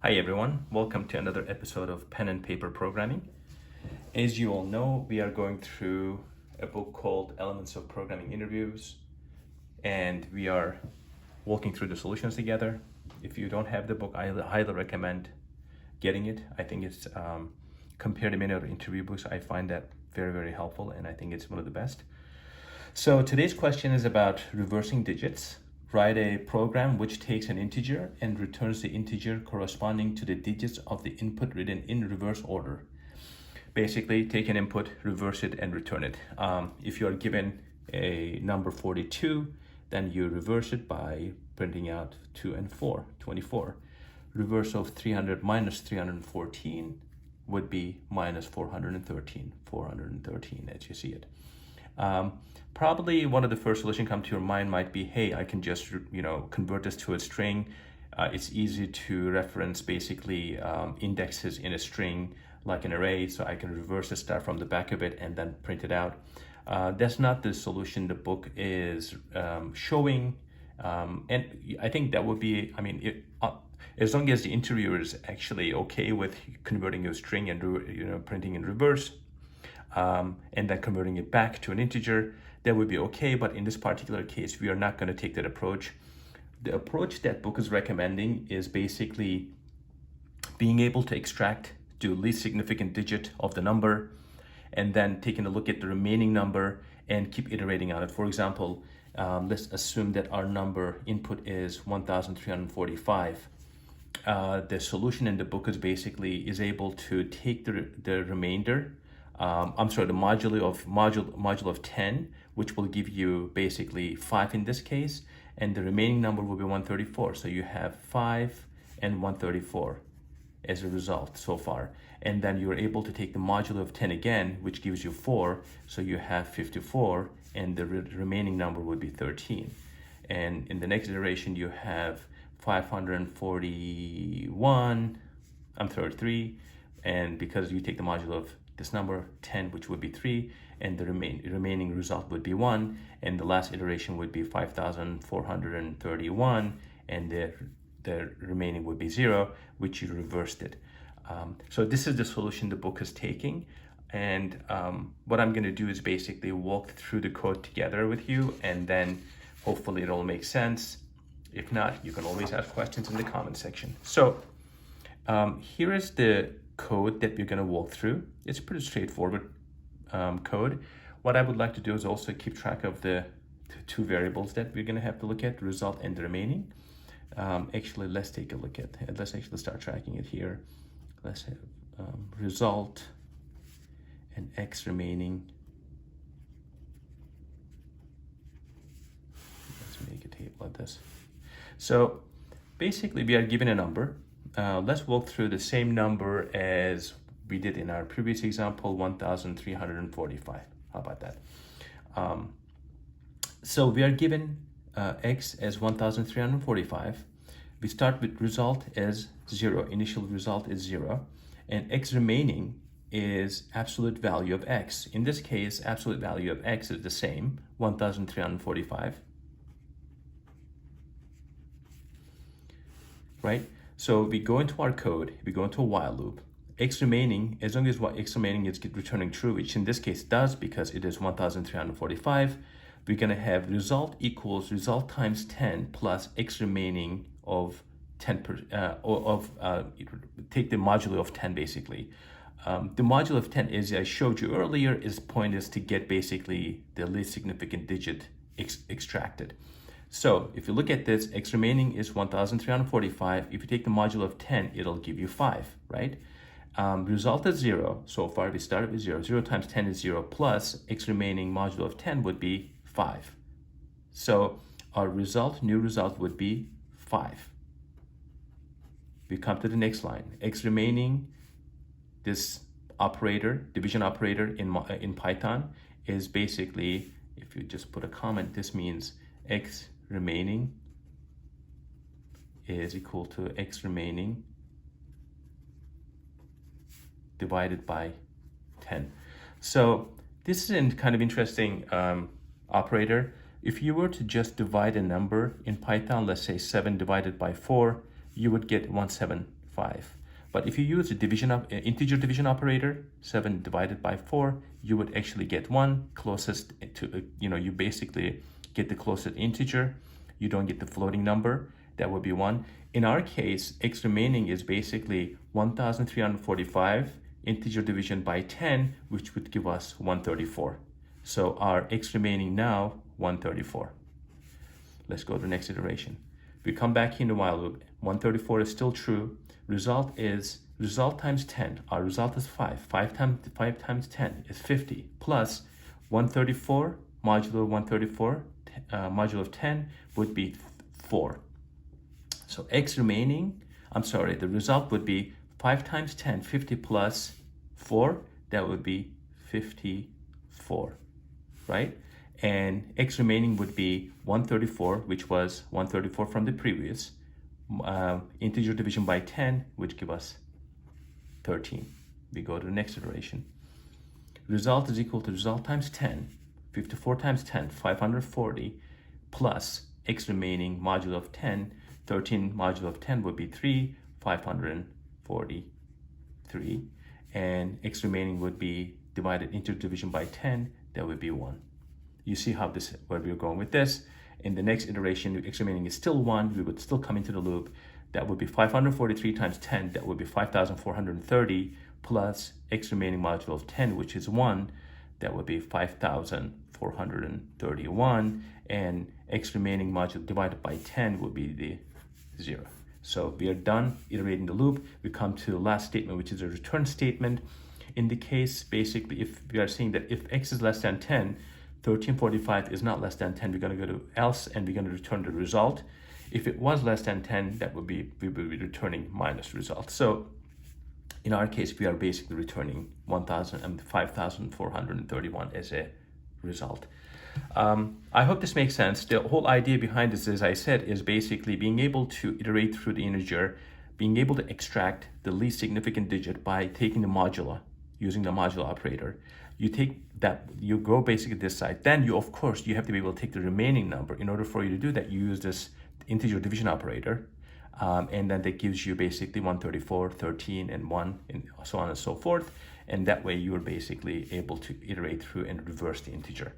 Hi everyone, welcome to another episode of Pen and Paper Programming. As you all know, we are going through a book called Elements of Programming Interviews, and we are walking through the solutions together. If you don't have the book, I highly recommend getting it. I think it's, compared to many other interview books, I find that very helpful, and I think it's one of the best. So today's question is about reversing digits. Write a program which takes an integer and returns the integer corresponding to the digits of the input written in reverse order. Basically, take an input, reverse it, and return it. If you are given a number 42, then you reverse it by printing out 2 and 4, 24. Reverse of 300 minus 314 would be minus 413, 413 as you see it. Probably one of the first solutions come to your mind might be, hey, I can just convert this to a string. It's easy to reference basically indexes in a string like an array, so I can reverse it, start from the back of it, and then print it out. That's not the solution the book is showing, and I think that would be, as long as the interviewer is actually okay with converting a string and printing in reverse, and then converting it back to an integer, that would be okay. But in this particular case, we are not going to take that approach. The approach that book is recommending is basically being able to extract the least significant digit of the number, and then taking a look at the remaining number and keep iterating on it. For example, let's assume that our number input is 1,345. The solution in the book is able to take the remainder, the modulo of 10, which will give you basically 5 in this case, and the remaining number will be 134. So you have 5 and 134 as a result so far. And then you're able to take the modulo of 10 again, which gives you 4. So you have 54, and the remaining number would be 13. And in the next iteration, you have 541, 3, and because you take the modulo of this number 10, which would be 3, and the remaining result would be 1, and the last iteration would be 5,431, and the remaining would be 0, which you reversed it. So this is the solution the book is taking, and what I'm going to do is basically walk through the code together with you, and then hopefully it'll make sense. If not, you can always ask questions in the comment section. So here is the code that we're going to walk through. It's pretty straightforward code. What I would like to do is also keep track of the two variables that we're going to have to look at, result and the remaining. Actually, let's take a look at it. Let's actually start tracking it here. Let's have result and x remaining. Let's make a table like this. So basically, we are given a number. Let's walk through the same number as we did in our previous example, 1,345. How about that? So we are given x as 1,345. We start with result as 0. Initial result is 0. And x remaining is absolute value of x. In this case, absolute value of x is the same, 1,345. Right? So we go into our code, we go into a while loop. X remaining, as long as x remaining is returning true, which in this case does because it is 1,345, we're going to have result equals result times 10 plus x remaining of 10 take the modulo of 10 basically. The modulo of 10, as I showed you earlier, point is to get basically the least significant digit extracted. So if you look at this, x remaining is 1,345. If you take the modulo of 10, it'll give you 5, right? Result is 0. So far, we started with 0. 0 times 10 is 0, plus x remaining modulo of 10 would be 5. So our new result would be 5. We come to the next line. X remaining, this operator, division operator in Python, is basically, if you just put a comment, this means x remaining is equal to x remaining divided by 10. So this is a kind of interesting operator. If you were to just divide a number in Python, let's say 7 divided by 4, you would get 1/7 5. But if you use a integer division operator, 7 divided by 4, you would actually get 1 closest to, you basically get the closest integer. You don't get the floating number. That would be 1. In our case, x remaining is basically 1,345 integer division by 10, which would give us 134. So our x remaining now, 134. Let's go to the next iteration. We come back in the while loop. 134 is still true. Result times 10. Our result is 5. 5 times 10 is 50 plus 134 modulo 134 modulo of 10 would be 4. So x remaining, the result would be 5 times 10, 50 plus 4, that would be 54, right? And x remaining would be 134, which was 134 from the previous. Integer division by 10, which give us 13. We go to the next iteration. Result is equal to result times 10. 54 times 10, 540, plus x remaining modulo of 10. 13 modulo of 10 would be 3, 543. And x remaining would be divided into division by 10, that would be 1. You see how where we're going with this. In the next iteration, x remaining is still 1. We would still come into the loop. That would be 543 times 10. That would be 5,430 plus x remaining modulo of 10, which is 1. That would be 5,431. And x remaining modulo divided by 10 would be the 0. So we are done iterating the loop. We come to the last statement, which is a return statement. In the case, basically, if we are saying that if x is less than 10, 1345 is not less than 10, we're going to go to else and we're going to return the result. If it was less than 10, we would be returning minus result. So in our case, we are basically returning 5,431 as a result. I hope this makes sense. The whole idea behind this, as I said, is basically being able to iterate through the integer, being able to extract the least significant digit by taking the modulo, using the modulo operator. You take that, you go basically this side. Then you, of course, you have to be able to take the remaining number. In order for you to do that, you use this integer division operator. And then that gives you basically 134, 13, and 1, and so on and so forth. And that way you're basically able to iterate through and reverse the integer.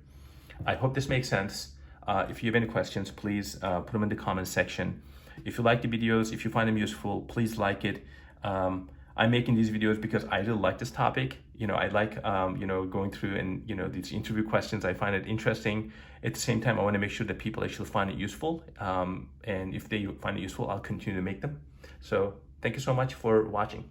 I hope this makes sense. If you have any questions, please put them in the comment section. If you like the videos, if you find them useful, please like it. I'm making these videos because I really like this topic. I like, going through and, these interview questions. I find it interesting. At the same time, I want to make sure that people actually find it useful. And if they find it useful, I'll continue to make them. So thank you so much for watching.